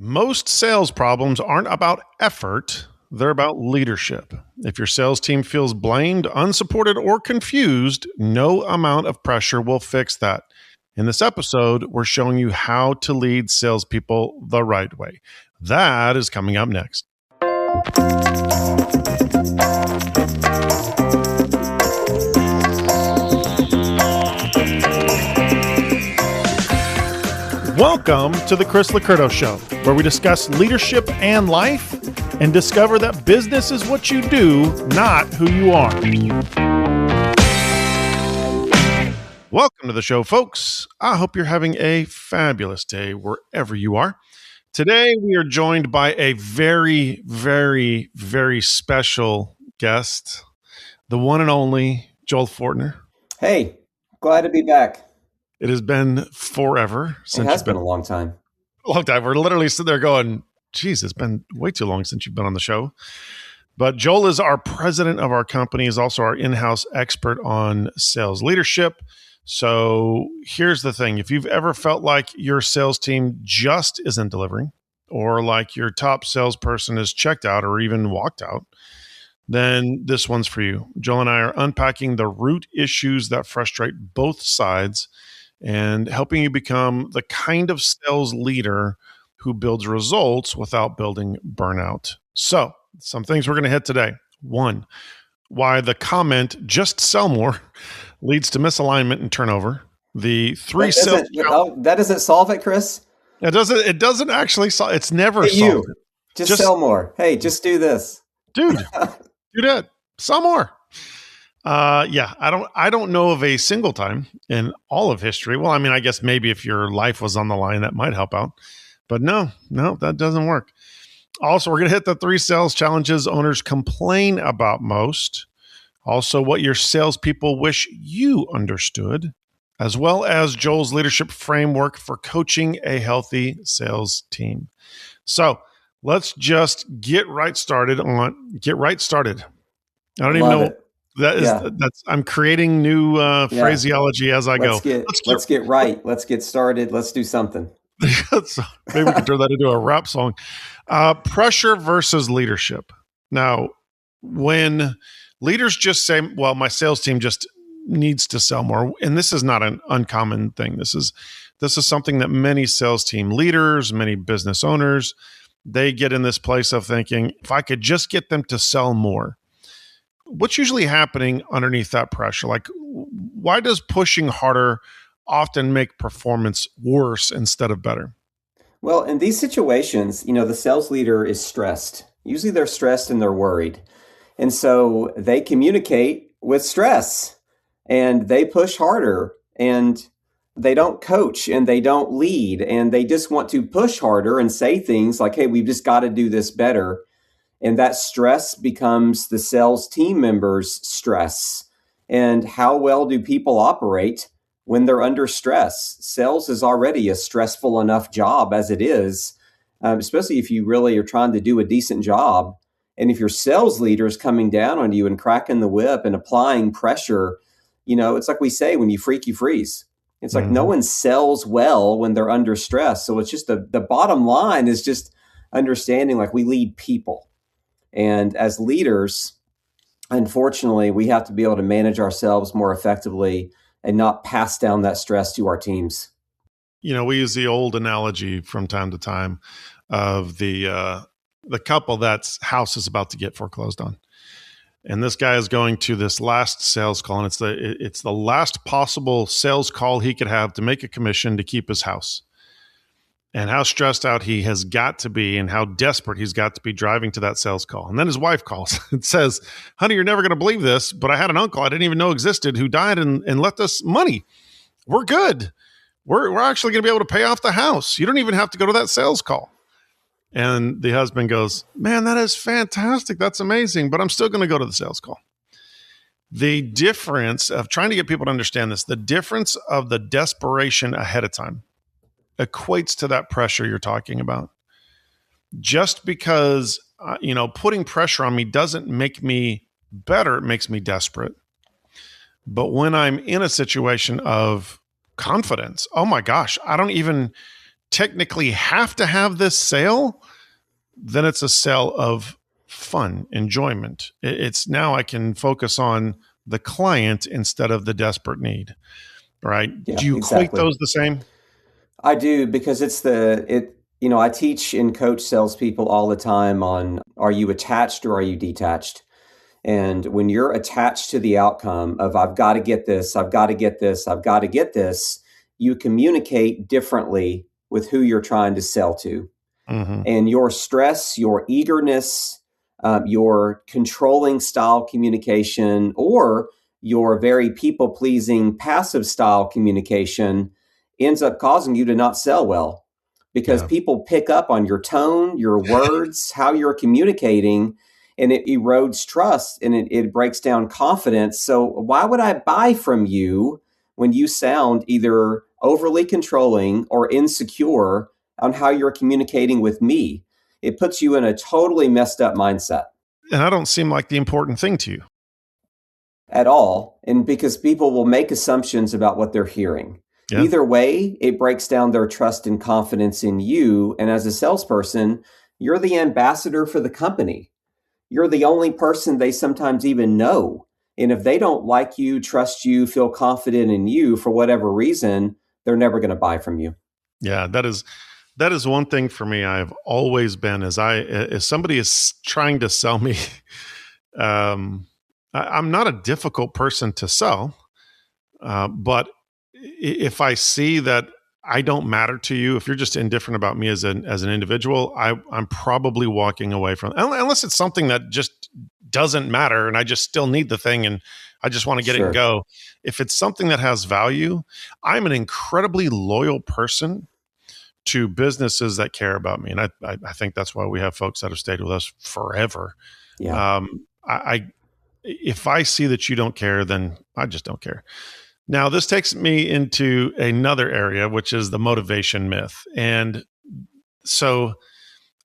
Most sales problems aren't about effort, they're about leadership. If your sales team feels blamed, unsupported, or confused, no amount of pressure will fix that. In this episode, we're showing you how to lead salespeople the right way. That is coming up next. Welcome to the Chris Licurdo Show, where we discuss leadership and life and discover that business is what you do, not who you are. Welcome to the show, folks. I hope you're having a fabulous day wherever you are. Today, we are joined by a very, very, very special guest, the one and only Joel Fortner. Hey, glad to be back. It has been forever since It has been a long time. A long time. We're literally sitting there going, geez, it's been way too long since you've been on the show. But Joel is our president of our company, is also our in-house expert on sales leadership. So here's the thing. If you've ever felt like your sales team just isn't delivering, or like your top salesperson is checked out or even walked out, then this one's for you. Joel and I are unpacking the root issues that frustrate both sides and helping you become the kind of sales leader who builds results without building burnout. So, some things we're going to hit today. One, why the comment, just sell more, leads to misalignment and turnover. The three sales... That doesn't solve it, Chris? It doesn't actually solve it. It's never solved. Just sell more. Hey, just do this. Dude, do that. Sell more. I don't know of a single time in all of history. Well, I mean, I guess maybe if your life was on the line, that might help out. But no, that doesn't work. Also, we're going to hit the 3 sales challenges owners complain about most. Also, what your salespeople wish you understood, as well as Joel's leadership framework for coaching a healthy sales team. So let's just get right started. I don't even know. I'm creating new phraseology as I go. Let's get right. Let's get started. Let's do something. So maybe we can turn that into a rap song. Pressure versus leadership. Now, when leaders just say, well, my sales team just needs to sell more, and this is not an uncommon thing. This is something that many sales team leaders, many business owners, they get in this place of thinking, if I could just get them to sell more. What's usually happening underneath that pressure? Like, why does pushing harder often make performance worse instead of better? Well, in these situations, the sales leader is stressed. Usually they're stressed and they're worried. And so they communicate with stress and they push harder and they don't coach and they don't lead and they just want to push harder and say things like, hey, we've just got to do this better. And that stress becomes the sales team members' stress. And how well do people operate when they're under stress? Sales is already a stressful enough job as it is, especially if you really are trying to do a decent job. And if your sales leader is coming down on you and cracking the whip and applying pressure, it's like we say, when you freak, you freeze. It's like no one sells well when they're under stress. So it's just the bottom line is just understanding, like, we lead people. And as leaders, unfortunately, we have to be able to manage ourselves more effectively and not pass down that stress to our teams. We use the old analogy from time to time of the couple that's house is about to get foreclosed on. And this guy is going to this last sales call, and it's the last possible sales call he could have to make a commission to keep his house. And how stressed out he has got to be and how desperate he's got to be driving to that sales call. And then his wife calls and says, honey, you're never going to believe this, but I had an uncle I didn't even know existed who died and left us money. We're good. We're actually going to be able to pay off the house. You don't even have to go to that sales call. And the husband goes, man, that is fantastic. That's amazing. But I'm still going to go to the sales call. The difference of trying to get people to understand this, the difference of the desperation ahead of time equates to that pressure you're talking about. Just because, putting pressure on me doesn't make me better, it makes me desperate. But when I'm in a situation of confidence, oh my gosh, I don't even technically have to have this sale, then it's a sale of fun, enjoyment. It's now I can focus on the client instead of the desperate need, right? Yeah, Do you equate exactly. those the same? I do because I teach and coach salespeople all the time on, are you attached or are you detached? And when you're attached to the outcome of, I've got to get this, I've got to get this, I've got to get this, you communicate differently with who you're trying to sell to. Mm-hmm. And your stress, your eagerness, your controlling style communication, or your very people pleasing passive style communication ends up causing you to not sell well because Yeah. people pick up on your tone, your words, how you're communicating, and it erodes trust and it breaks down confidence. So, why would I buy from you when you sound either overly controlling or insecure on how you're communicating with me? It puts you in a totally messed up mindset And I don't seem like the important thing to you. at all. And because people will make assumptions about what they're hearing. Yeah. Either way, it breaks down their trust and confidence in you. And as a salesperson, you're the ambassador for the company. You're the only person they sometimes even know. And if they don't like you, trust you, feel confident in you for whatever reason, they're never going to buy from you. Yeah, that is one thing for me. I've always been as somebody is trying to sell me, I'm not a difficult person to sell, but if I see that I don't matter to you, if you're just indifferent about me as an individual, I'm probably walking away from unless it's something that just doesn't matter and I just still need the thing and I just want to get it and Sure. go. If it's something that has value, I'm an incredibly loyal person to businesses that care about me. And I think that's why we have folks that have stayed with us forever. Yeah. I if I see that you don't care, then I just don't care. Now, this takes me into another area, which is the motivation myth. And so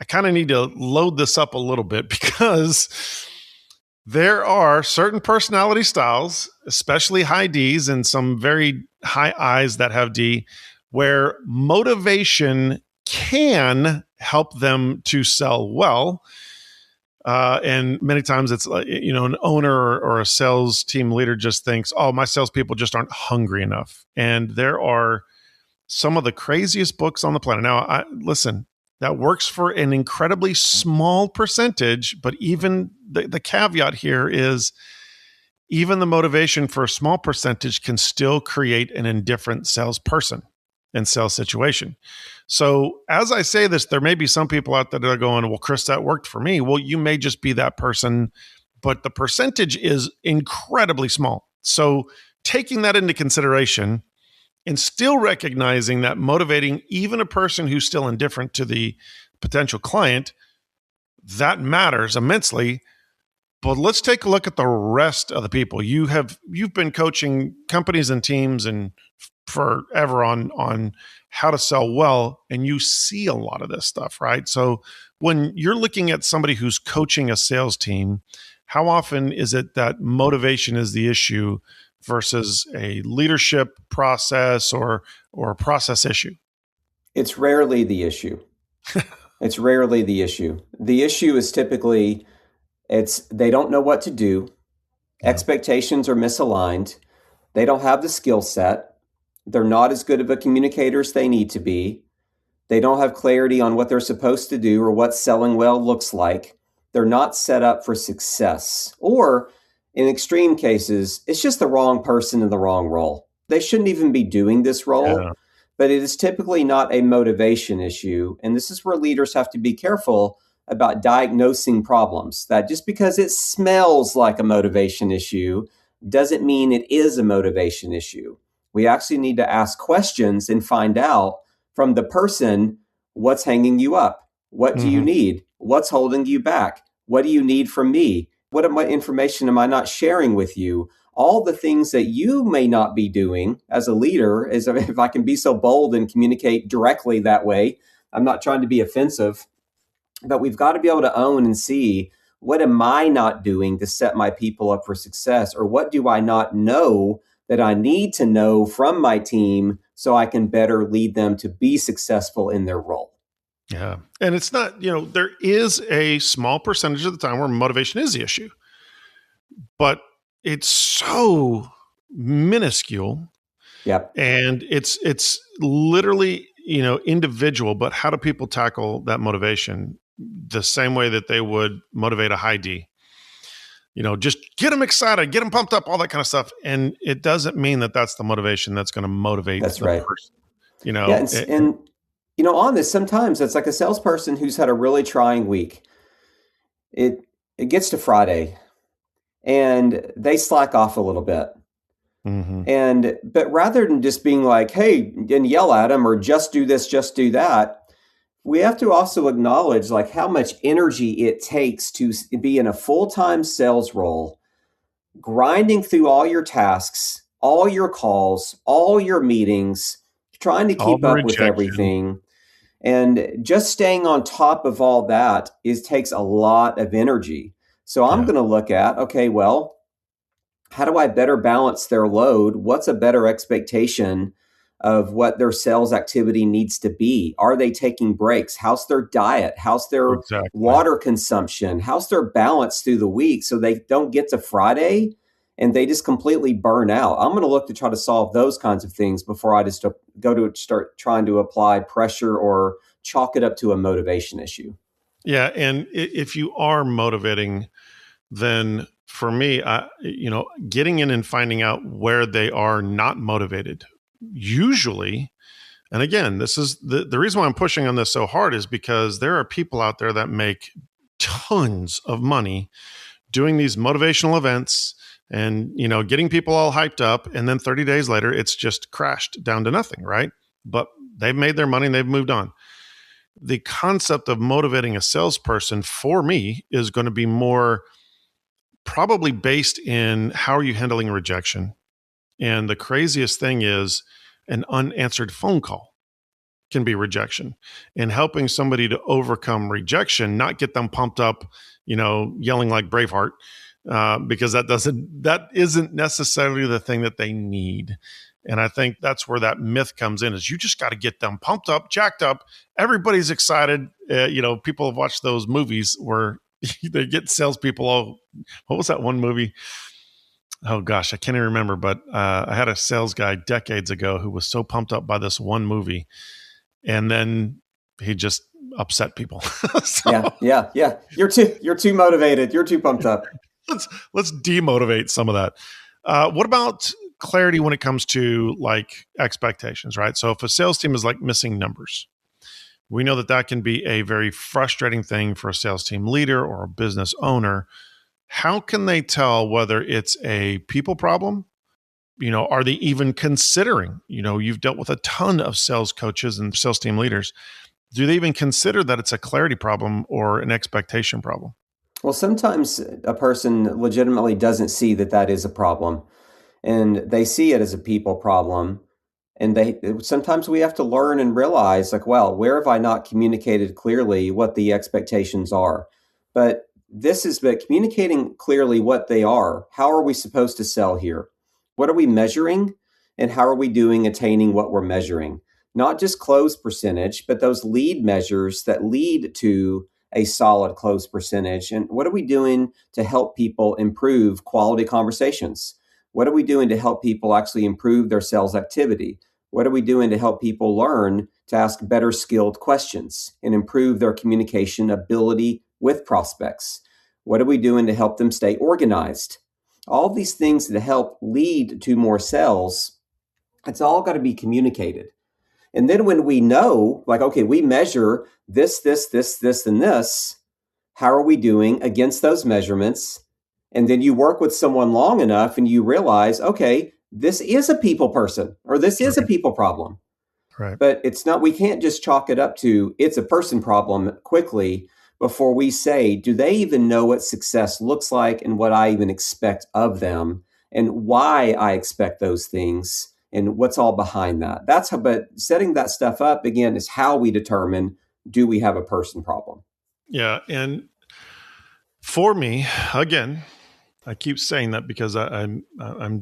I kind of need to load this up a little bit because there are certain personality styles, especially high D's and some very high I's that have D, where motivation can help them to sell well. And many times it's like, an owner or a sales team leader just thinks, oh, my salespeople just aren't hungry enough. And there are some of the craziest books on the planet. Now, listen, that works for an incredibly small percentage, but even the caveat here is even the motivation for a small percentage can still create an indifferent salesperson and sales situation. So as I say this, there may be some people out there that are going, well, Chris, that worked for me. Well, you may just be that person, but the percentage is incredibly small. So taking that into consideration and still recognizing that motivating even a person who's still indifferent to the potential client, that matters immensely. But let's take a look at the rest of the people. You've been coaching companies and teams and forever on how to sell well, and you see a lot of this stuff, right? So when you're looking at somebody who's coaching a sales team, how often is it that motivation is the issue versus a leadership process or a process issue? It's rarely the issue. It's rarely the issue. The issue is typically they don't know what to do. Yeah. Expectations are misaligned. They don't have the skill set. They're not as good of a communicator as they need to be. They don't have clarity on what they're supposed to do or what selling well looks like. They're not set up for success. Or in extreme cases, it's just the wrong person in the wrong role. They shouldn't even be doing this role, Yeah. but it is typically not a motivation issue. And this is where leaders have to be careful about diagnosing problems. That just because it smells like a motivation issue doesn't mean it is a motivation issue. We actually need to ask questions and find out from the person what's hanging you up. What do you Mm-hmm. need? What's holding you back? What do you need from me? What information am I not sharing with you? All the things that you may not be doing as a leader, as if I can be so bold and communicate directly that way. I'm not trying to be offensive, but we've got to be able to own and see, what am I not doing to set my people up for success? Or what do I not know that I need to know from my team so I can better lead them to be successful in their role. Yeah. And it's not, there is a small percentage of the time where motivation is the issue, but it's so minuscule. Yep. And it's literally, individual, but how do people tackle that motivation the same way that they would motivate a high D? Just get them excited, get them pumped up, all that kind of stuff. And it doesn't mean that that's the motivation that's going to motivate That's the right. person. Yeah, and on this, sometimes it's like a salesperson who's had a really trying week. It gets to Friday, and they slack off a little bit. But rather than just being like, hey, and yell at them or just do this, just do that, we have to also acknowledge like how much energy it takes to be in a full-time sales role, grinding through all your tasks, all your calls, all your meetings, trying to keep up with everything. And just staying on top of all that takes a lot of energy. So I'm going to look at, okay, well, how do I better balance their load? What's a better expectation of what their sales activity needs to be? Are they taking breaks? How's their diet? How's their water consumption? How's their balance through the week so they don't get to Friday and they just completely burn out? I'm going to look to try to solve those kinds of things before I just go to start trying to apply pressure or chalk it up to a motivation issue. Yeah. And if you are motivating, then for me, getting in and finding out where they are not motivated, usually, and again, this is the reason why I'm pushing on this so hard is because there are people out there that make tons of money doing these motivational events and, getting people all hyped up. And then 30 days later, it's just crashed down to nothing, right? But they've made their money and they've moved on. The concept of motivating a salesperson for me is going to be more probably based in how are you handling rejection. And the craziest thing is an unanswered phone call can be rejection, and helping somebody to overcome rejection, not get them pumped up, yelling like Braveheart, because that isn't necessarily the thing that they need. And I think that's where that myth comes in is you just got to get them pumped up, jacked up. Everybody's excited. People have watched those movies where they get salespeople all, what was that one movie? Oh gosh, I can't even remember, but I had a sales guy decades ago who was so pumped up by this one movie, and then he just upset people. Yeah. You're too motivated. You're too pumped up. Let's demotivate some of that. What about clarity when it comes to like expectations, right? So if a sales team is like missing numbers, we know that can be a very frustrating thing for a sales team leader or a business owner. How can they tell whether it's a people problem? Are they even considering, you've dealt with a ton of sales coaches and sales team leaders. Do they even consider that it's a clarity problem or an expectation problem? Well, sometimes a person legitimately doesn't see that is a problem, and they see it as a people problem. And sometimes we have to learn and realize like, well, where have I not communicated clearly what the expectations are? But communicating clearly what they are. How are we supposed to sell here? What are we measuring? And how are we doing attaining what we're measuring? Not just close percentage, but those lead measures that lead to a solid close percentage. And what are we doing to help people improve quality conversations? What are we doing to help people actually improve their sales activity? What are we doing to help people learn to ask better skilled questions and improve their communication ability with prospects? What are we doing to help them stay organized? All these things that help lead to more sales, it's all got to be communicated. And then when we know, like, okay, we measure this, and this, how are we doing against those measurements? And then you work with someone long enough and you realize, okay, this is a people person or this is a people problem. Right. But it's not, we can't just chalk it up to it's a person problem quickly before we say, do they even know what success looks like and what I even expect of them and why I expect those things and what's all behind that. But setting that stuff up again is how we determine, do we have a person problem? Yeah. And for me, again, I keep saying that because I'm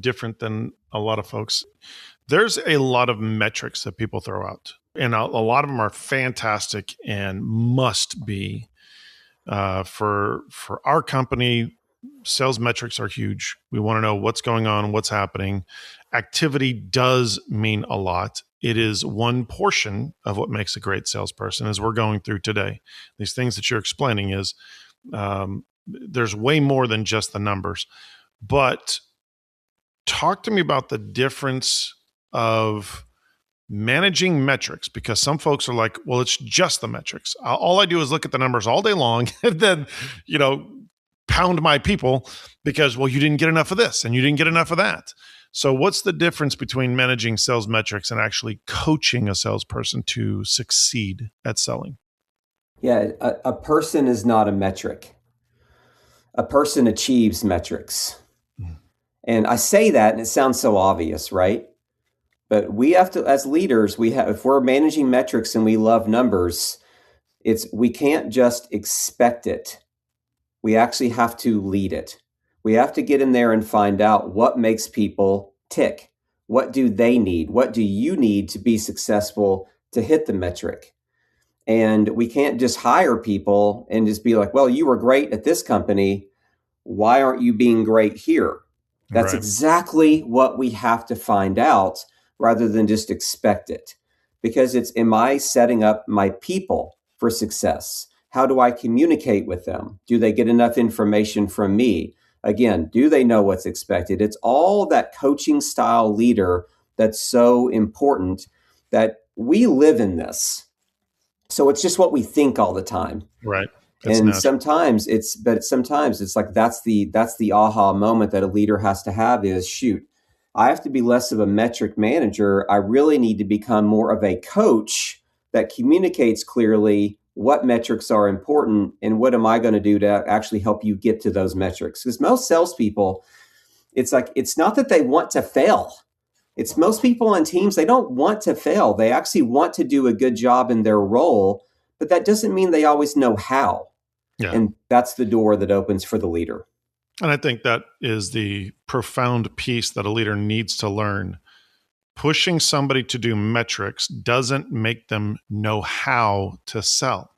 different than a lot of folks. There's a lot of metrics that people throw out, and a lot of them are fantastic and must be. For our company, sales metrics are huge. We want to know what's going on, what's happening. Activity does mean a lot. It is one portion of what makes a great salesperson, as we're going through today. These things that you're explaining is there's way more than just the numbers. But talk to me about the difference of managing metrics, because some folks are like, well, it's just the metrics. All I do is look at the numbers all day long and then, pound my people because, well, you didn't get enough of this and you didn't get enough of that. So what's the difference between managing sales metrics and actually coaching a salesperson to succeed at selling? Yeah, a person is not a metric. A person achieves metrics. And I say that and it sounds so obvious, right? But we have to, as leaders, if we're managing metrics and we love numbers, we can't just expect it. We actually have to lead it. We have to get in there and find out what makes people tick. What do they need? What do you need to be successful to hit the metric? And we can't just hire people and just be like, well, you were great at this company. Why aren't you being great here? That's Right. exactly what we have to find out rather than just expect it. Because am I setting up my people for success? How do I communicate with them? Do they get enough information from me? Again, do they know what's expected? It's all that coaching style leader that's so important, that we live in this. So it's just what we think all the time. Right. And sometimes it's like that's the aha moment that a leader has to have is, shoot, I have to be less of a metric manager. I really need to become more of a coach that communicates clearly what metrics are important and what am I going to do to actually help you get to those metrics. Because most salespeople, it's not that they want to fail. It's most people on teams, they don't want to fail. They actually want to do a good job in their role, but that doesn't mean they always know how. Yeah. And that's the door that opens for the leader. And I think that is the profound piece that a leader needs to learn. Pushing somebody to do metrics doesn't make them know how to sell.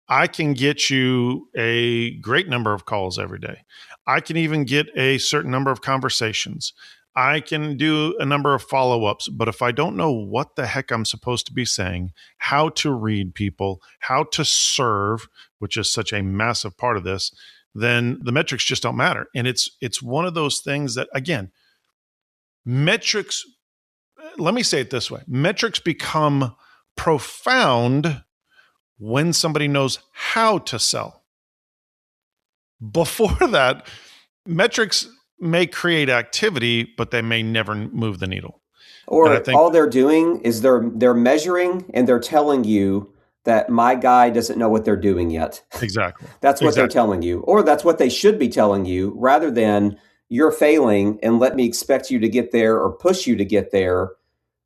I can get you a great number of calls every day. I can even get a certain number of conversations. I can do a number of follow-ups, but if I don't know what the heck I'm supposed to be saying, how to read people, how to serve, which is such a massive part of this, then the metrics just don't matter. And it's one of those things that, again, metrics, let me say it this way, metrics become profound when somebody knows how to sell. Before that, metrics may create activity, but they may never move the needle. Or all they're doing is they're measuring and they're telling you that my guy doesn't know what they're doing yet. Exactly. That's what they're telling you. Or that's what they should be telling you, rather than you're failing and let me expect you to get there or push you to get there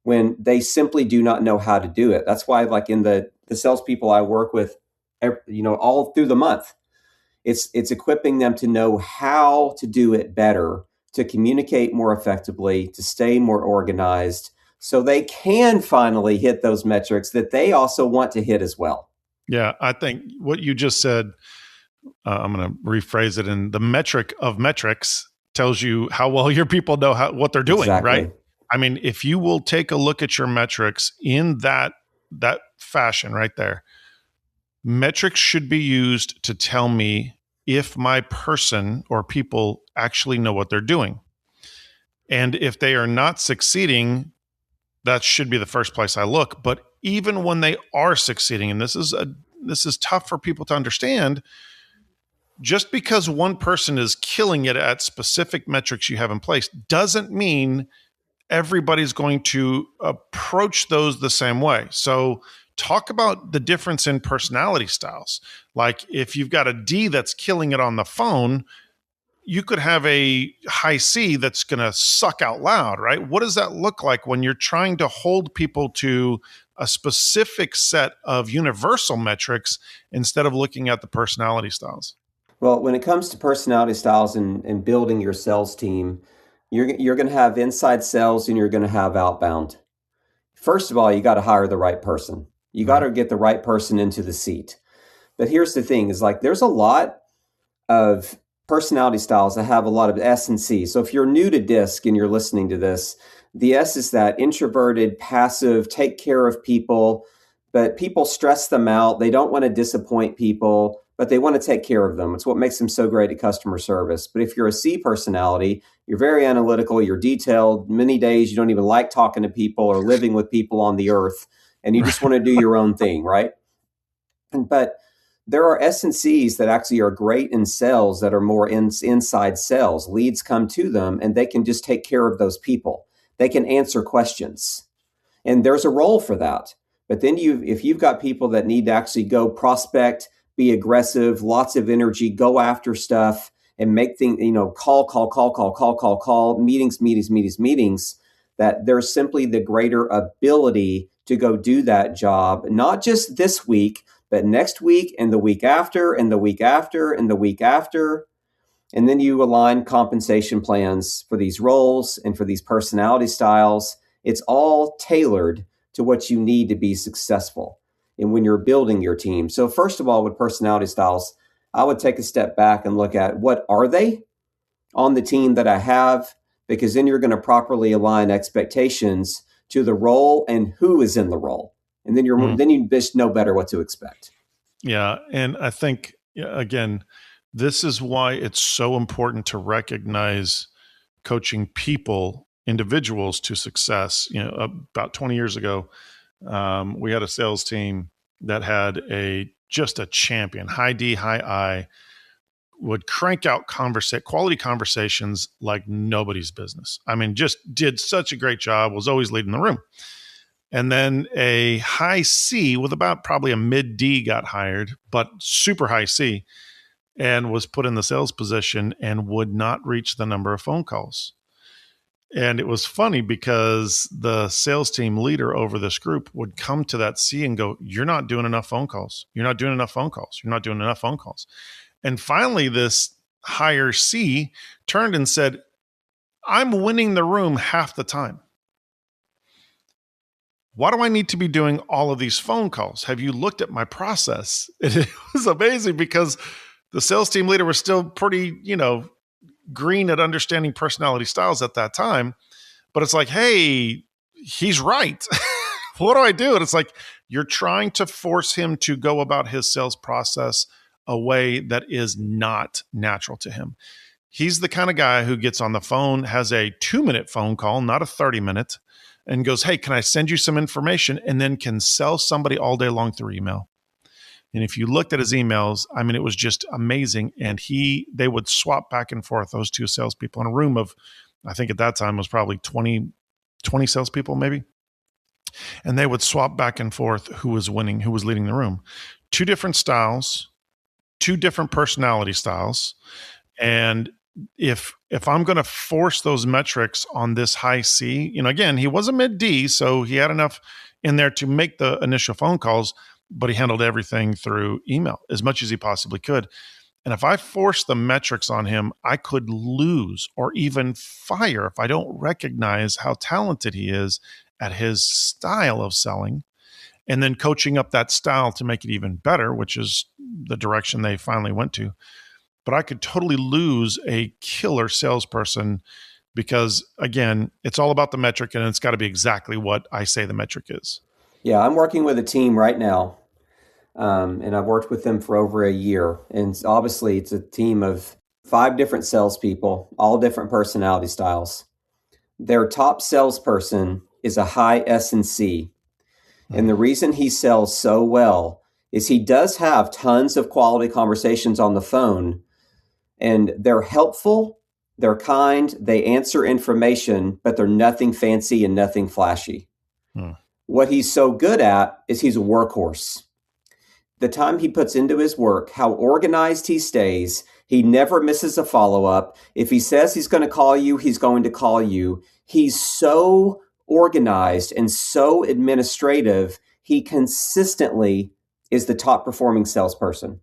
when they simply do not know how to do it. That's why, like in the salespeople I work with, all through the month, it's equipping them to know how to do it better, to communicate more effectively, to stay more organized, so they can finally hit those metrics that they also want to hit as well. Yeah, I think what you just said, I'm going to rephrase it, and the metric of metrics tells you how well your people know what they're doing, exactly. Right? I mean, if you will take a look at your metrics in that fashion right there, metrics should be used to tell me if my person or people actually know what they're doing. And if they are not succeeding, that should be the first place I look. But even when they are succeeding, and this is tough for people to understand, just because one person is killing it at specific metrics you have in place doesn't mean everybody's going to approach those the same way. So talk about the difference in personality styles. Like if you've got a D that's killing it on the phone, you could have a high C that's going to suck out loud, right? What does that look like when you're trying to hold people to a specific set of universal metrics instead of looking at the personality styles? Well, when it comes to personality styles and building your sales team, You're going to have inside sales and you're going to have outbound. First of all, you got to hire the right person. You got to get the right person into the seat. But here's the thing is like there's a lot of personality styles that have a lot of S and C. So if you're new to DISC and you're listening to this, the S is that introverted, passive, take care of people, but people stress them out. They don't want to disappoint people, but they want to take care of them. It's what makes them so great at customer service. But if you're a C personality, you're very analytical, you're detailed. Many days you don't even like talking to people or living with people on the earth, and you just want to do your own thing, right? But there are S and Cs that actually are great in sales that are more inside sales. Leads come to them and they can just take care of those people. They can answer questions. And there's a role for that. But then if you've got people that need to actually go prospect, be aggressive, lots of energy, go after stuff and make things, call, meetings, that there's simply the greater ability to go do that job, not just this week, but next week and the week after and the week after and the week after. And then you align compensation plans for these roles and for these personality styles. It's all tailored to what you need to be successful and when you're building your team. So first of all, with personality styles, I would take a step back and look at what are they on the team that I have, because then you're going to properly align expectations to the role and who is in the role. And then then you just know better what to expect. Yeah. And I think, again, this is why it's so important to recognize coaching people, individuals to success. About 20 years ago, we had a sales team that had just a champion, high D, high I, would crank out quality conversations like nobody's business. I mean, just did such a great job, was always leading the room. And then a high C with about probably a mid D got hired, but super high C, and was put in the sales position and would not reach the number of phone calls. And it was funny because the sales team leader over this group would come to that C and go, "You're not doing enough phone calls. You're not doing enough phone calls. You're not doing enough phone calls." And finally, this higher C turned and said, "I'm winning the room half the time. Why do I need to be doing all of these phone calls? Have you looked at my process?" It was amazing because the sales team leader was still pretty, green at understanding personality styles at that time. But it's like, hey, he's right. What do I do? And it's like, you're trying to force him to go about his sales process a way that is not natural to him. He's the kind of guy who gets on the phone, has a 2-minute phone call, not a 30-minute, and goes, "Hey, can I send you some information?" And then can sell somebody all day long through email. And if you looked at his emails, I mean, it was just amazing. And they would swap back and forth, those two salespeople, in a room of, I think at that time was probably 20 salespeople maybe. And they would swap back and forth who was winning, who was leading the room. Two different styles, two different personality styles. And if I'm going to force those metrics on this high C, again, he was a mid D, so he had enough in there to make the initial phone calls, but he handled everything through email as much as he possibly could. And if I force the metrics on him, I could lose or even fire if I don't recognize how talented he is at his style of selling, and then coaching up that style to make it even better, which is the direction they finally went to. But I could totally lose a killer salesperson because, again, it's all about the metric, and it's got to be exactly what I say the metric is. Yeah, I'm working with a team right now, and I've worked with them for over a year. And obviously, it's a team of 5 different salespeople, all different personality styles. Their top salesperson is a high S and C. And the reason he sells so well is he does have tons of quality conversations on the phone, and they're helpful, they're kind, they answer information, but they're nothing fancy and nothing flashy. What he's so good at is he's a workhorse. The time he puts into his work, how organized he stays, he never misses a follow-up. If he says he's going to call you, he's going to call you. He's so organized and so administrative, he consistently is the top performing salesperson.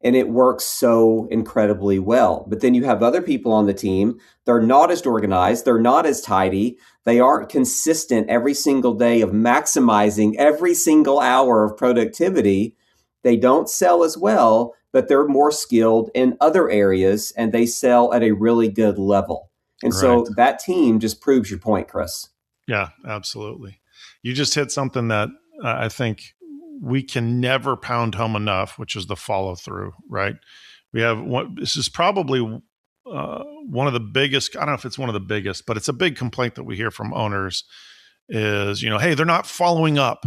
and it works so incredibly well. But then you have other people on the team, they're not as organized, they're not as tidy, they aren't consistent every single day of maximizing every single hour of productivity. They don't sell as well, but they're more skilled in other areas and they sell at a really good level. And Right. so that team just proves your point, Chris. Yeah, absolutely. You just hit something that I think we can never pound home enough, which is the follow through, right? We have one, this is probably one of the biggest, I don't know if it's one of the biggest, but it's a big complaint that we hear from owners is, hey, they're not following up.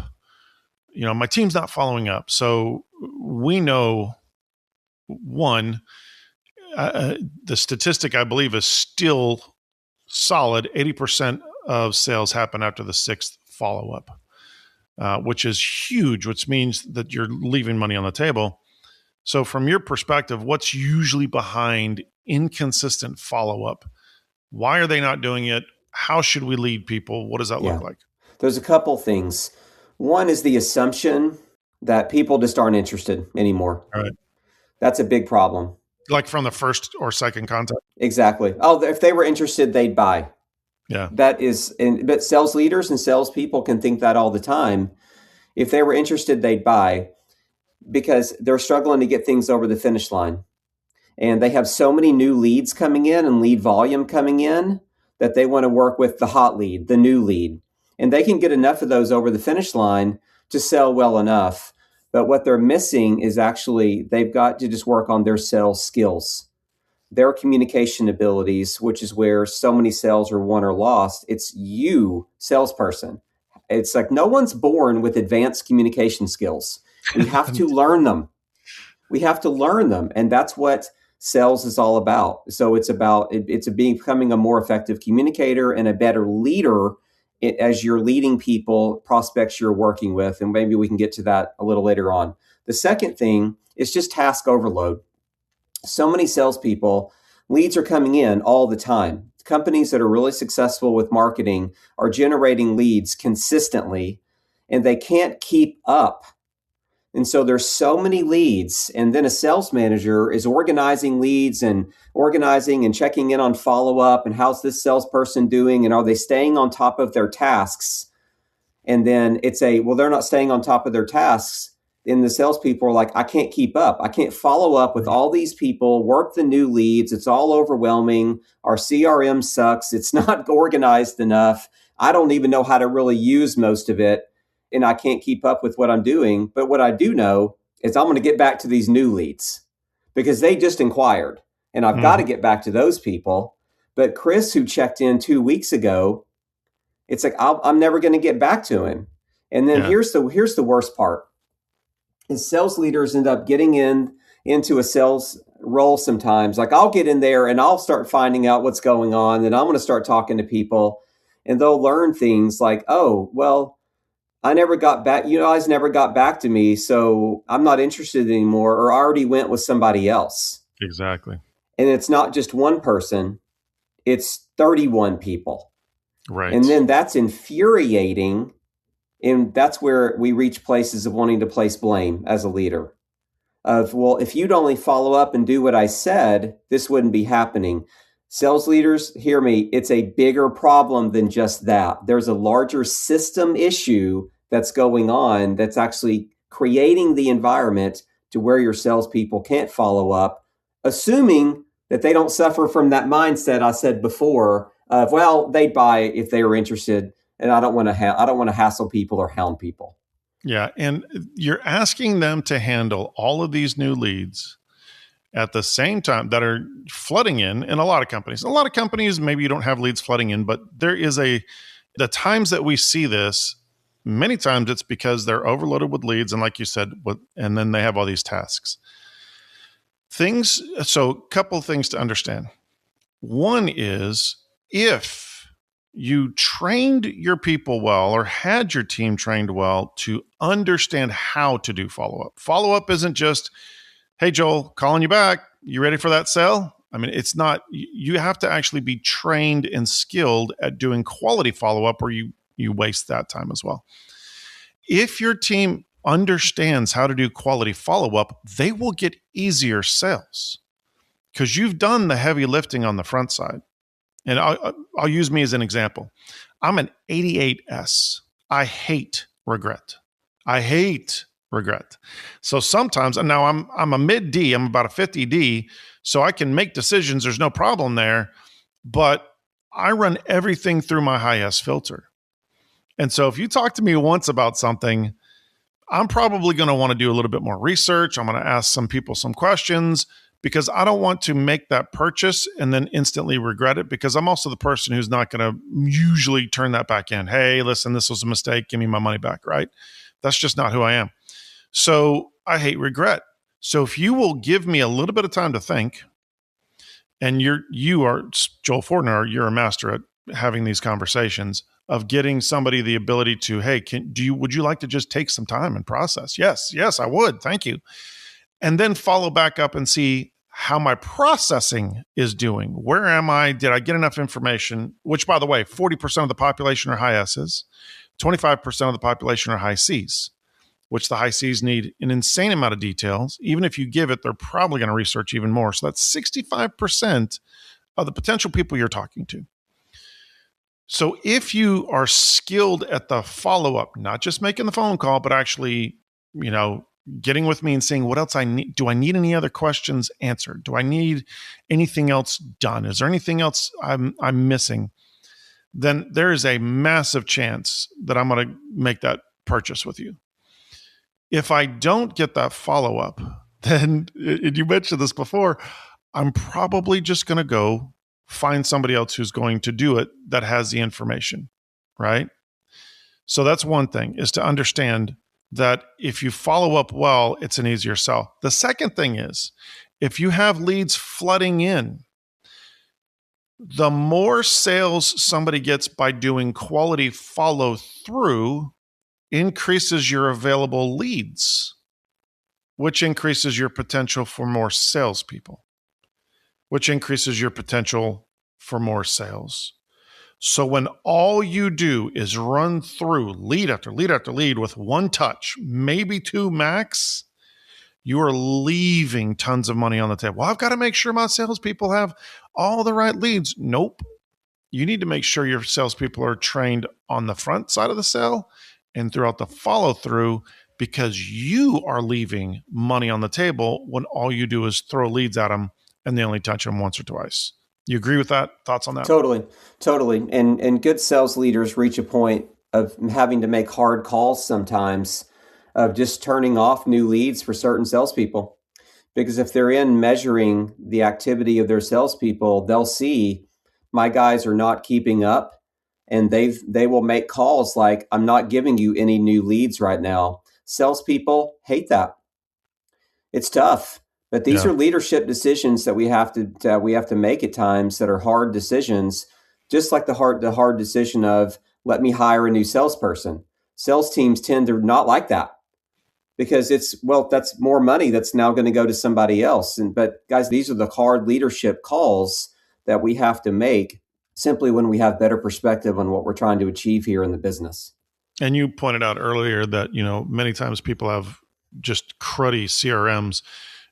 My team's not following up. So we know one, the statistic I believe is still solid. 80% of sales happen after the sixth follow up, which is huge, which means that you're leaving money on the table. So from your perspective, what's usually behind inconsistent follow up? Why are they not doing it? How should we lead people? What does that look like? There's a couple things. One is the assumption that people just aren't interested anymore. All right. That's a big problem. Like from the first or second contact? Exactly. Oh, if they were interested, they'd buy. Yeah. But sales leaders and salespeople can think that all the time. If they were interested, they'd buy because they're struggling to get things over the finish line. And they have so many new leads coming in and lead volume coming in that they want to work with the hot lead, the new lead. And they can get enough of those over the finish line to sell well enough. But what they're missing is actually they've got to just work on their sales skills, their communication abilities, which is where so many sales are won or lost. It's you, salesperson. It's like no one's born with advanced communication skills. We have to learn them. We have to learn them. And that's what sales is all about. So it's becoming a more effective communicator and a better leader as you're leading people, prospects you're working with. And maybe we can get to that a little later on. The second thing is just task overload. So many salespeople, leads are coming in all the time. Companies that are really successful with marketing are generating leads consistently, and they can't keep up. And so there's so many leads, and then a sales manager is organizing leads and organizing and checking in on follow-up and how's this salesperson doing and are they staying on top of their tasks? And then they're not staying on top of their tasks. And the salespeople are like, I can't keep up. I can't follow up with all these people, work the new leads. It's all overwhelming. Our CRM sucks. It's not organized enough. I don't even know how to really use most of it. And I can't keep up with what I'm doing. But what I do know is I'm going to get back to these new leads because they just inquired and I've got to get back to those people. But Chris, who checked in 2 weeks ago, it's like, I'm never going to get back to him. And then here's the worst part is sales leaders end up getting into a sales role sometimes. Like I'll get in there and I'll start finding out what's going on. And I'm going to start talking to people and they'll learn things like, oh, well, I never got back. You guys never got back to me, so I'm not interested anymore, or I already went with somebody else. Exactly. And it's not just one person, it's 31 people. Right. And then that's infuriating. And that's where we reach places of wanting to place blame as a leader. Of, well, if you'd only follow up and do what I said, this wouldn't be happening. Sales leaders, hear me, it's a bigger problem than just that. There's a larger system issue that's going on that's actually creating the environment to where your salespeople can't follow up, assuming that they don't suffer from that mindset I said before of, well, they'd buy if they were interested, and I don't want to hassle people or hound people. Yeah, and you're asking them to handle all of these new leads at the same time that are flooding in a lot of companies. A lot of companies, maybe you don't have leads flooding in, but there is the times that we see this, many times it's because they're overloaded with leads. And like you said, and then they have all these tasks. So a couple things to understand. One is if you trained your people well or had your team trained well to understand how to do follow-up. Follow-up isn't just, hey, Joel, calling you back. You ready for that sale? I mean, it's not, you have to actually be trained and skilled at doing quality follow-up or you waste that time as well. If your team understands how to do quality follow-up, they will get easier sales because you've done the heavy lifting on the front side. And I'll use me as an example. I'm an 88S. I hate regret. I hate regret. So sometimes, and now I'm a mid D, I'm about a 50 D, so I can make decisions. There's no problem there, but I run everything through my high S filter. And so if you talk to me once about something, I'm probably going to want to do a little bit more research. I'm going to ask some people some questions because I don't want to make that purchase and then instantly regret it, because I'm also the person who's not going to usually turn that back in. Hey, listen, this was a mistake. Give me my money back, right? That's just not who I am. So I hate regret. So if you will give me a little bit of time to think, and you are Joel Fortner, you're a master at having these conversations of getting somebody the ability to, hey, would you like to just take some time and process? Yes, I would. Thank you. And then follow back up and see how my processing is doing. Where am I? Did I get enough information? Which, by the way, 40% of the population are high S's, 25% of the population are high C's, which the high C's need an insane amount of details. Even if you give it, they're probably going to research even more. So that's 65% of the potential people you're talking to. So if you are skilled at the follow-up, not just making the phone call, but actually, getting with me and saying, what else I need? Do I need any other questions answered? Do I need anything else done? Is there anything else I'm missing? Then there is a massive chance that I'm going to make that purchase with you. If I don't get that follow-up, then, and you mentioned this before, I'm probably just going to go find somebody else who's going to do it that has the information, right? So that's one thing, is to understand that if you follow up well, it's an easier sell. The second thing is, if you have leads flooding in, the more sales somebody gets by doing quality follow through increases your available leads, which increases your potential for more salespeople, which increases your potential for more sales. So when all you do is run through lead after lead after lead with one touch, maybe two max, you are leaving tons of money on the table. Well, I've got to make sure my salespeople have all the right leads. Nope. You need to make sure your salespeople are trained on the front side of the sale and throughout the follow through, because you are leaving money on the table when all you do is throw leads at them and they only touch them once or twice. You agree with that? Thoughts on that? Totally. And good sales leaders reach a point of having to make hard calls sometimes, of just turning off new leads for certain salespeople. Because if they're in measuring the activity of their salespeople, they'll see my guys are not keeping up, and they will make calls like, I'm not giving you any new leads right now. Salespeople hate that. It's tough. But these are leadership decisions that we have to make at times, that are hard decisions, just like the hard decision of, let me hire a new salesperson. Sales teams tend to not like that, because that's more money that's now going to go to somebody else. But guys, these are the hard leadership calls that we have to make simply when we have better perspective on what we're trying to achieve here in the business. And you pointed out earlier that, many times people have just cruddy CRMs.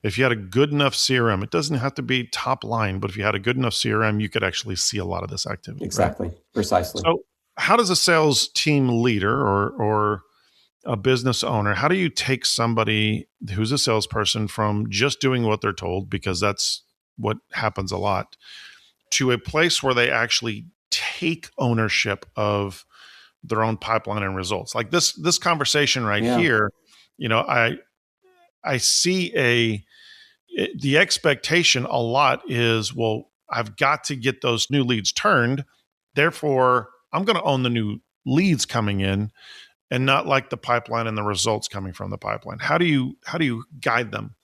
If you had a good enough CRM, it doesn't have to be top line, but if you had a good enough CRM, you could actually see a lot of this activity. Exactly. Right? Precisely. So how does a sales team leader or a business owner, how do you take somebody who's a salesperson from just doing what they're told, because that's what happens a lot, to a place where they actually take ownership of their own pipeline and results? Like this conversation here, I see the expectation a lot is, well, I've got to get those new leads turned. Therefore, I'm going to own the new leads coming in, and not like the pipeline and the results coming from the pipeline. How do you guide them?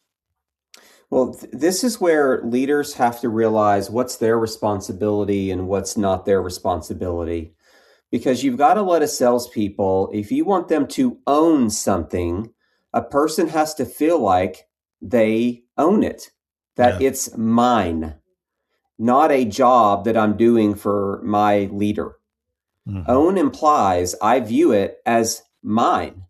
Well, this is where leaders have to realize what's their responsibility and what's not their responsibility. Because you've got to let a salespeople, if you want them to own something, a person has to feel like they own it, that it's mine, not a job that I'm doing for my leader. Mm-hmm. Own implies I view it as mine.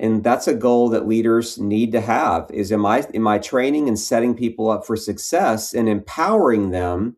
And that's a goal that leaders need to have is am I training and setting people up for success and empowering them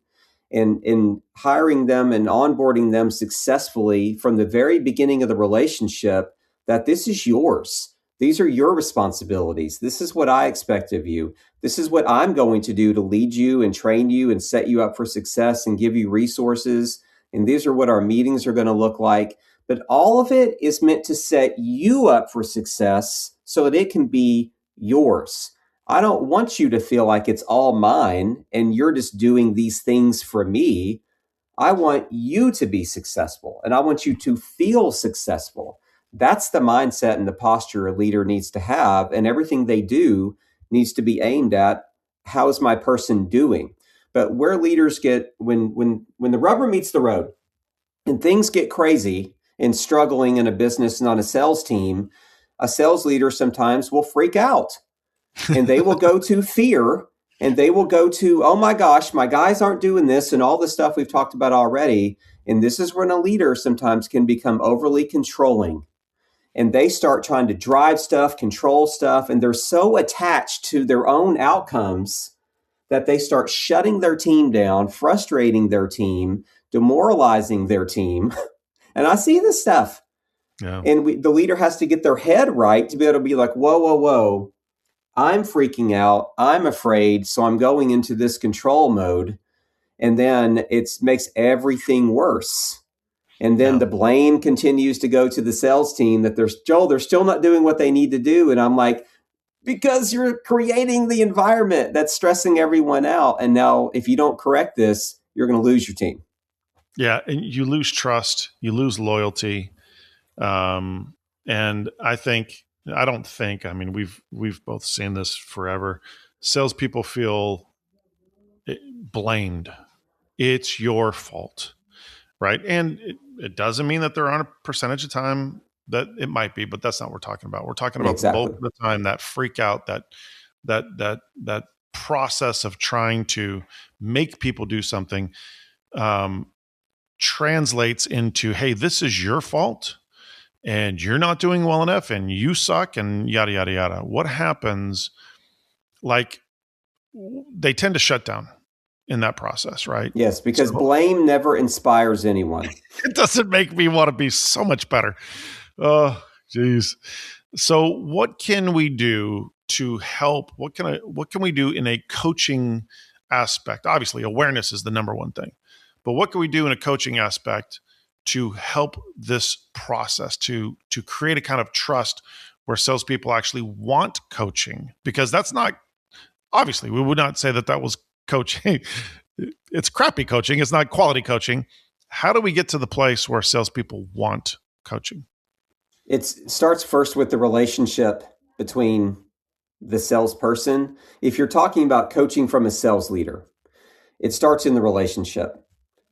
and in hiring them and onboarding them successfully from the very beginning of the relationship that this is yours. These are your responsibilities. This is what I expect of you. This is what I'm going to do to lead you and train you and set you up for success and give you resources. And these are what our meetings are going to look like. But all of it is meant to set you up for success so that it can be yours. I don't want you to feel like it's all mine and you're just doing these things for me. I want you to be successful and I want you to feel successful. That's the mindset and the posture a leader needs to have. And everything they do needs to be aimed at how is my person doing? But where leaders get, when the rubber meets the road and things get crazy and struggling in a business and on a sales team, a sales leader sometimes will freak out and they will go to fear and they will go to, oh my gosh, my guys aren't doing this and all the stuff we've talked about already. And this is when a leader sometimes can become overly controlling and they start trying to drive stuff, control stuff, and they're so attached to their own outcomes that they start shutting their team down, frustrating their team, demoralizing their team. And I see this stuff. Yeah. And the leader has to get their head right to be able to be like, whoa, whoa, whoa. I'm freaking out. I'm afraid. So I'm going into this control mode. And then it makes everything worse. And then the blame continues to go to the sales team that they're still not doing what they need to do. And I'm like, because you're creating the environment that's stressing everyone out. And now if you don't correct this, you're going to lose your team. Yeah. And you lose trust, you lose loyalty. And I mean, we've both seen this forever. Salespeople feel blamed. It's your fault, right? And it doesn't mean that there aren't a percentage of time that it might be, but that's not what we're talking about. We're talking about the bulk of the time, that freak out, that process of trying to make people do something translates into, hey, this is your fault and you're not doing well enough and you suck and yada, yada, yada. What happens? Like they tend to shut down in that process, right? Yes, because blame never inspires anyone. It doesn't make me want to be so much better. Oh, geez. So what can we do to help? What can we do in a coaching aspect? Obviously, awareness is the number one thing. But what can we do in a coaching aspect to help this process, to create a kind of trust where salespeople actually want coaching? Because that's not, obviously, we would not say that was coaching. It's crappy coaching. It's not quality coaching. How do we get to the place where salespeople want coaching? It starts first with the relationship between the salesperson. If you're talking about coaching from a sales leader, it starts in the relationship.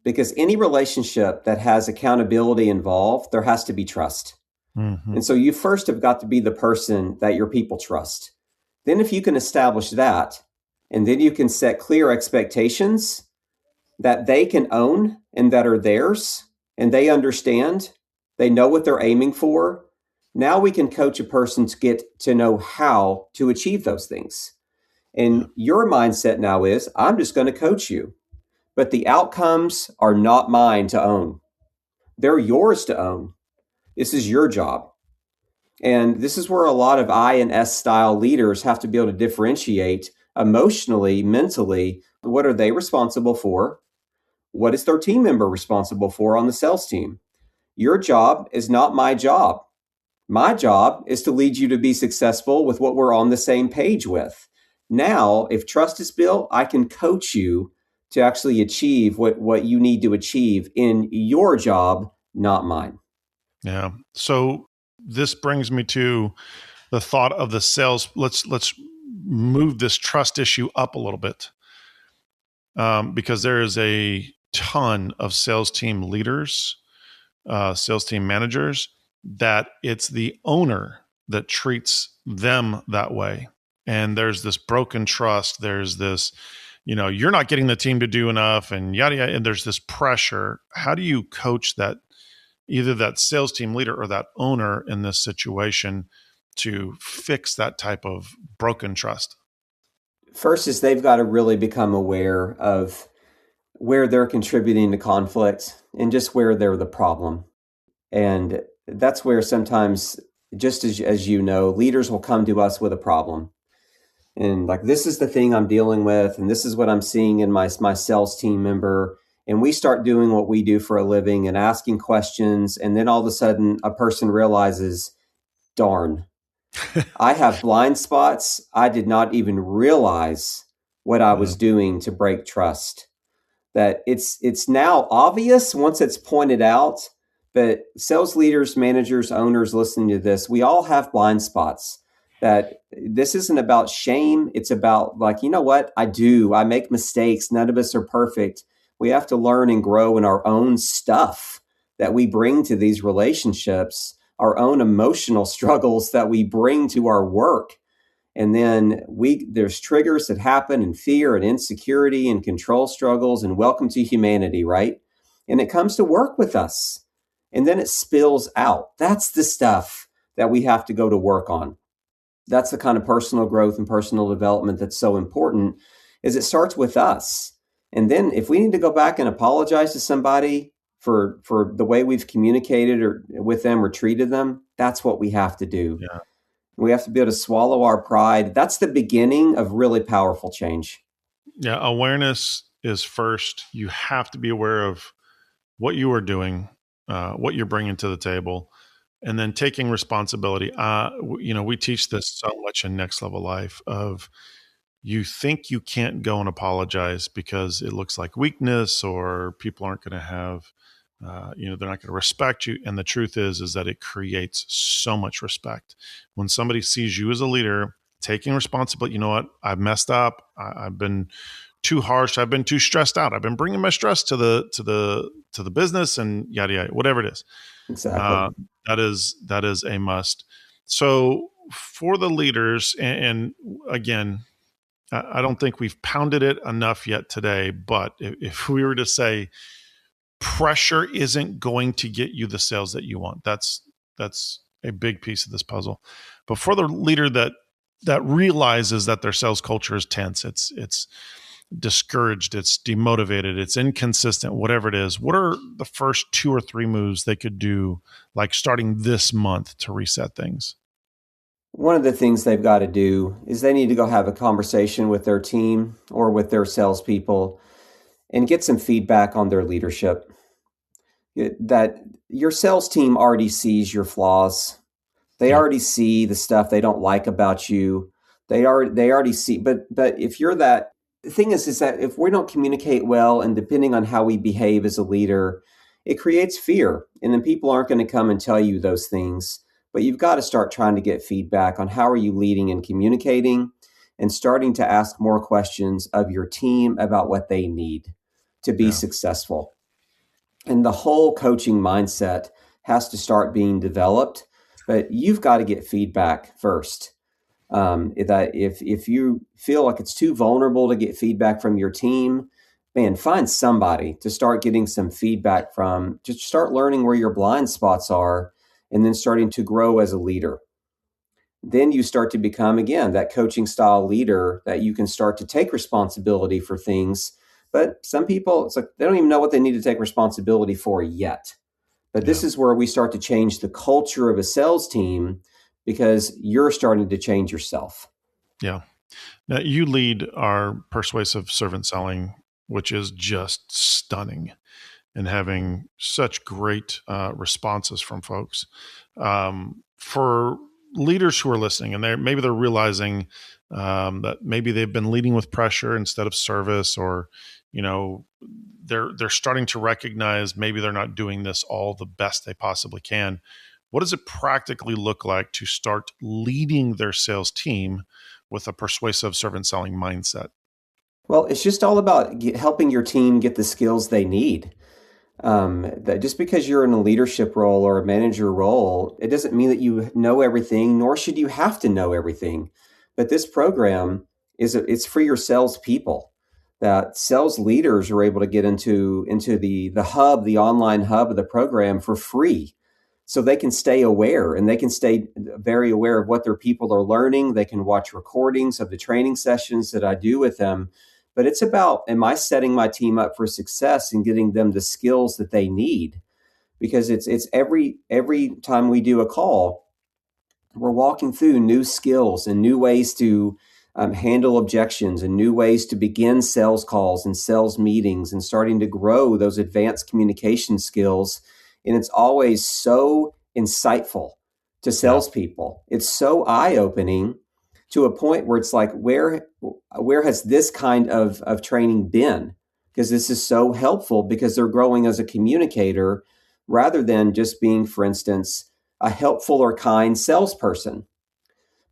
Because any relationship that has accountability involved, there has to be trust. Mm-hmm. And so you first have got to be the person that your people trust. Then if you can establish that, and then you can set clear expectations that they can own and that are theirs, and they understand, they know what they're aiming for. Now we can coach a person to get to know how to achieve those things. And your mindset now is, I'm just going to coach you. But the outcomes are not mine to own. They're yours to own. This is your job. And this is where a lot of I and S style leaders have to be able to differentiate emotionally, mentally. What are they responsible for? What is their team member responsible for on the sales team? Your job is not my job. My job is to lead you to be successful with what we're on the same page with. Now, if trust is built, I can coach you to actually achieve what you need to achieve in your job, not mine. Yeah. So this brings me to the thought of the sales. Let's move this trust issue up a little bit, because there is a ton of sales team leaders, sales team managers, that it's the owner that treats them that way. And there's this broken trust. There's this, you're not getting the team to do enough and yada, yada. And there's this pressure. How do you coach that, either that sales team leader or that owner in this situation, to fix that type of broken trust? First is they've got to really become aware of where they're contributing to conflict and just where they're the problem. And that's where sometimes, just as you know, leaders will come to us with a problem. And like, this is the thing I'm dealing with, and this is what I'm seeing in my sales team member. And we start doing what we do for a living and asking questions. And then all of a sudden, a person realizes, darn, I have blind spots. I did not even realize what I was doing to break trust. That it's now obvious once it's pointed out. But sales leaders, managers, owners listening to this, we all have blind spots. That this isn't about shame. It's about, like, you know what? I make mistakes. None of us are perfect. We have to learn and grow in our own stuff that we bring to these relationships, our own emotional struggles that we bring to our work. And then there's triggers that happen, and fear and insecurity and control struggles, and welcome to humanity, right? And it comes to work with us. And then it spills out. That's the stuff that we have to go to work on. That's the kind of personal growth and personal development that's so important, is it starts with us. And then if we need to go back and apologize to somebody for the way we've communicated or with them or treated them, that's what we have to do. Yeah. We have to be able to swallow our pride. That's the beginning of really powerful change. Yeah. Awareness is first. You have to be aware of what you are doing, what you're bringing to the table, and then taking responsibility. We teach this so much in Next Level Life of, you think you can't go and apologize because it looks like weakness, or people aren't going to have, they're not going to respect you. And the truth is that it creates so much respect. When somebody sees you as a leader taking responsibility, you know what, I've messed up. I've been too harsh. I've been too stressed out. I've been bringing my stress to the business, and yada, yada, whatever it is. Exactly. That is a must. So for the leaders, and again, I don't think we've pounded it enough yet today, but if we were to say pressure isn't going to get you the sales that you want, that's a big piece of this puzzle. But for the leader that realizes that their sales culture is tense, it's discouraged, it's demotivated, it's inconsistent, whatever it is, what are the first 2 or 3 moves they could do, like starting this month, to reset things? One of the things they've got to do is they need to go have a conversation with their team or with their salespeople and get some feedback on their leadership. That your sales team already sees your flaws. They already see the stuff they don't like about you. They already see, but if you're that, the thing is that if we don't communicate well, and depending on how we behave as a leader, it creates fear. And then people aren't going to come and tell you those things. But you've got to start trying to get feedback on how are you leading and communicating, and starting to ask more questions of your team about what they need to be successful. And the whole coaching mindset has to start being developed, but you've got to get feedback first. That if you feel like it's too vulnerable to get feedback from your team, man, find somebody to start getting some feedback from. Just start learning where your blind spots are, and then starting to grow as a leader. Then you start to become, again, that coaching style leader that you can start to take responsibility for things. But some people, it's like they don't even know what they need to take responsibility for yet. But this is where we start to change the culture of a sales team, because you're starting to change yourself. Yeah. Now, you lead our persuasive servant selling, which is just stunning, and having such great responses from folks. For leaders who are listening, and maybe they're realizing that maybe they've been leading with pressure instead of service, or they're starting to recognize maybe they're not doing this all the best they possibly can. What does it practically look like to start leading their sales team with a persuasive servant selling mindset? Well, it's just all about helping your team get the skills they need. That just because you're in a leadership role or a manager role, it doesn't mean that you know everything, nor should you have to know everything. But this program it's for your salespeople. That sales leaders are able to get into the hub, the online hub of the program for free. so they can stay aware and they can stay very aware of what their people are learning. They can watch recordings of the training sessions that I do with them. But it's about, am I setting my team up for success and getting them the skills that they need? Because it's every time we do a call, we're walking through new skills and new ways to handle objections and new ways to begin sales calls and sales meetings and starting to grow those advanced communication skills. And it's always so insightful to salespeople. It's so eye-opening to a point where it's like, where has this kind of training been? Because this is so helpful because they're growing as a communicator rather than just being, for instance, a helpful or kind salesperson.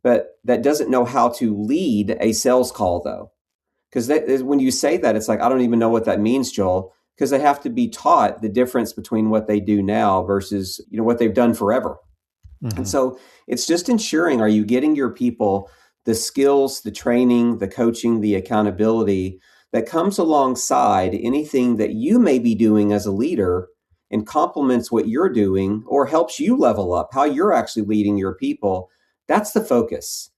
But that doesn't know how to lead a sales call, though. Because when you say that, it's like, I don't even know what that means, Joel, because they have to be taught the difference between what they do now versus what they've done forever. Mm-hmm. And so it's just ensuring, are you getting your people the skills, the training, the coaching, the accountability that comes alongside anything that you may be doing as a leader and complements what you're doing or helps you level up, how you're actually leading your people. That's the focus,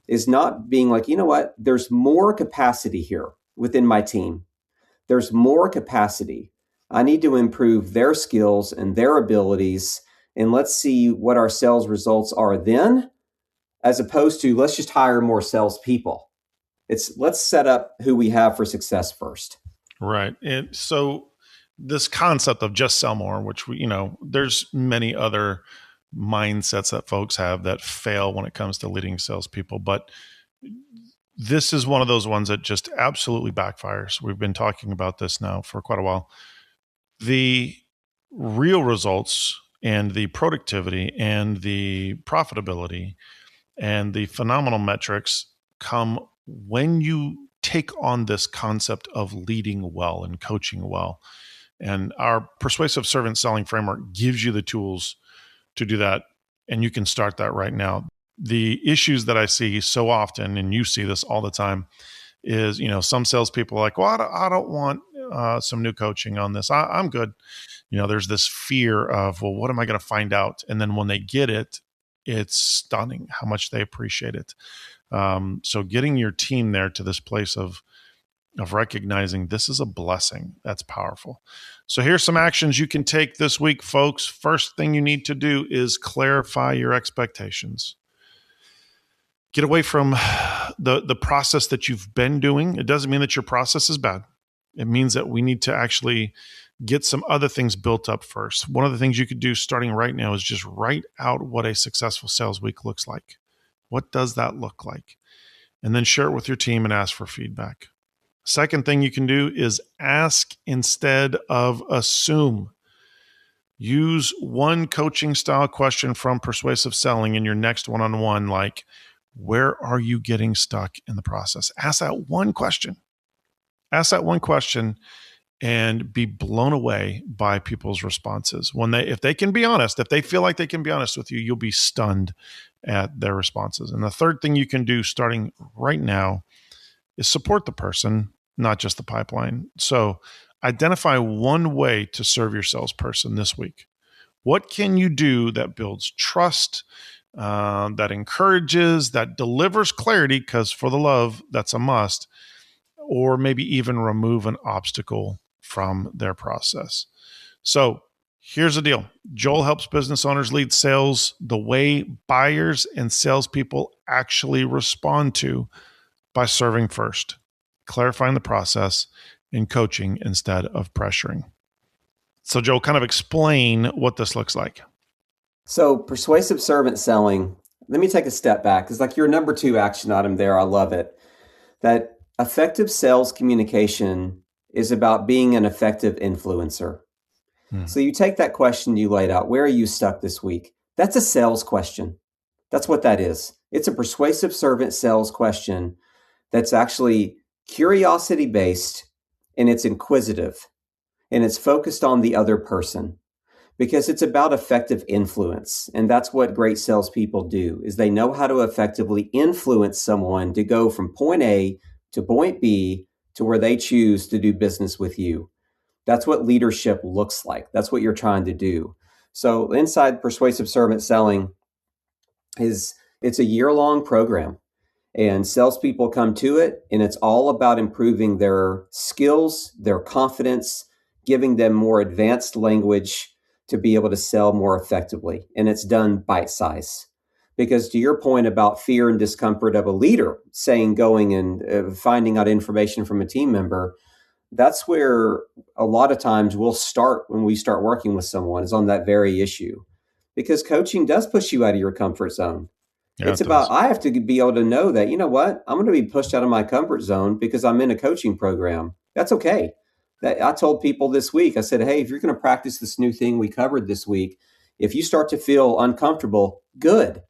is not being like, you know what, there's more capacity here within my team. There's more capacity. I need to improve their skills and their abilities, and let's see what our sales results are then, as opposed to let's just hire more salespeople. It's let's set up who we have for success first. Right. And so this concept of just sell more, which there's many other mindsets that folks have that fail when it comes to leading salespeople, but this is one of those ones that just absolutely backfires. We've been talking about this now for quite a while. The real results and the productivity and the profitability and the phenomenal metrics come when you take on this concept of leading well and coaching well. And our persuasive servant selling framework gives you the tools to do that. And you can start that right now. The issues that I see so often, and you see this all the time, is, some salespeople are like, well, I don't want some new coaching on this. I'm good. There's this fear of, well, what am I going to find out? And then when they get it, it's stunning how much they appreciate it. So getting your team there to this place of recognizing this is a blessing, that's powerful. So here's some actions you can take this week, folks. First thing you need to do is clarify your expectations. Get away from the process that you've been doing. It doesn't mean that your process is bad. It means that we need to actually get some other things built up first. One of the things you could do starting right now is just write out what a successful sales week looks like. What does that look like? And then share it with your team and ask for feedback. Second thing you can do is ask instead of assume. Use one coaching style question from persuasive selling in your next one-on-one, like, where are you getting stuck in the process? Ask that one question. Ask that one question and be blown away by people's responses. If they can be honest, if they feel like they can be honest with you, you'll be stunned at their responses. And the third thing you can do starting right now is support the person, not just the pipeline. So identify one way to serve your salesperson this week. What can you do that builds trust, that encourages, that delivers clarity, because for the love, that's a must, or maybe even remove an obstacle from their process. So here's the deal. Joel helps business owners lead sales the way buyers and salespeople actually respond to, by serving first, clarifying the process, and coaching instead of pressuring. So Joel, kind of explain what this looks like. So persuasive servant selling, let me take a step back. It's like your number 2 action item there. I love it. That effective sales communication is about being an effective influencer. So you take that question you laid out, where are you stuck this week? That's a sales question. That's what that is. It's a persuasive servant sales question that's actually curiosity-based, and it's inquisitive, and it's focused on the other person, because it's about effective influence. And that's what great salespeople do, is they know how to effectively influence someone to go from point A to point B to where they choose to do business with you. That's what leadership looks like. That's what you're trying to do. So inside Persuasive Servant Selling it's a year-long program. And salespeople come to it, and it's all about improving their skills, their confidence, giving them more advanced language to be able to sell more effectively. And it's done bite size. Because to your point about fear and discomfort of a leader going and finding out information from a team member, that's where a lot of times we'll start when we start working with someone, is on that very issue. Because coaching does push you out of your comfort zone. Yeah, it's about, I have to be able to know that, you know what, I'm going to be pushed out of my comfort zone because I'm in a coaching program. That's okay. I told people this week, I said, hey, if you're going to practice this new thing we covered this week, if you start to feel uncomfortable, good.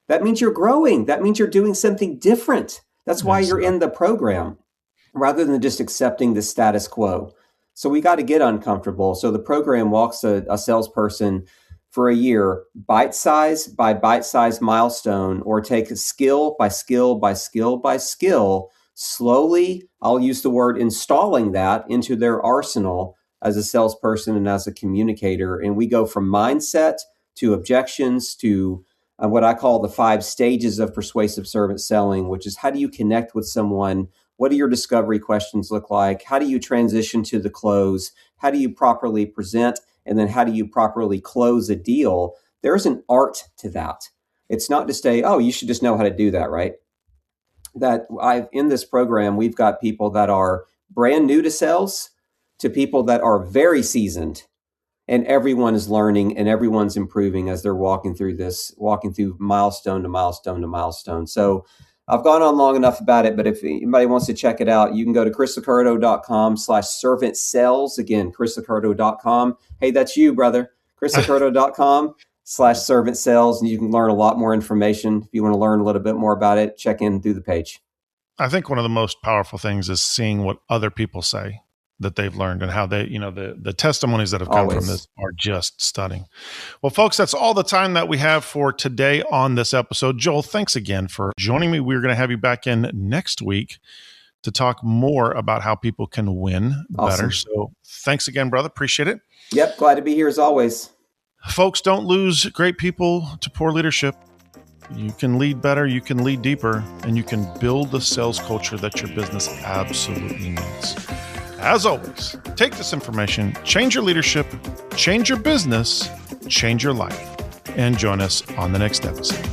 That means you're growing. That means you're doing something different. That's why you're in the program, rather than just accepting the status quo. So we got to get uncomfortable. So the program walks a salesperson for a year, bite size by bite size milestone, or take skill by skill by skill by skill, slowly, I'll use the word installing that into their arsenal as a salesperson and as a communicator. And we go from mindset to objections to what I call the 5 stages of persuasive servant selling, which is how do you connect with someone? What do your discovery questions look like? How do you transition to the close? How do you properly present? And then how do you properly close a deal? There's an art to that. It's not just you should just know how to do that, right? In this program, we've got people that are brand new to sales to people that are very seasoned, and everyone is learning and everyone's improving as they're walking through milestone to milestone to milestone. So I've gone on long enough about it, but if anybody wants to check it out, you can go to chrislicurdo.com/servant sales. Again, chrislicurdo.com. Hey, that's you, brother. chrislicurdo.com/servant sales. And you can learn a lot more information. If you want to learn a little bit more about it, check in through the page. I think one of the most powerful things is seeing what other people say that they've learned and how they, the testimonies that have come from this are just stunning. Well, folks, that's all the time that we have for today on this episode. Joel, thanks again for joining me. We're going to have you back in next week to talk more about how people can win better. So thanks again, brother. Appreciate it. Yep. Glad to be here as always. Folks, don't lose great people to poor leadership. You can lead better, you can lead deeper, and you can build the sales culture that your business absolutely needs. As always, take this information, change your leadership, change your business, change your life, and join us on the next episode.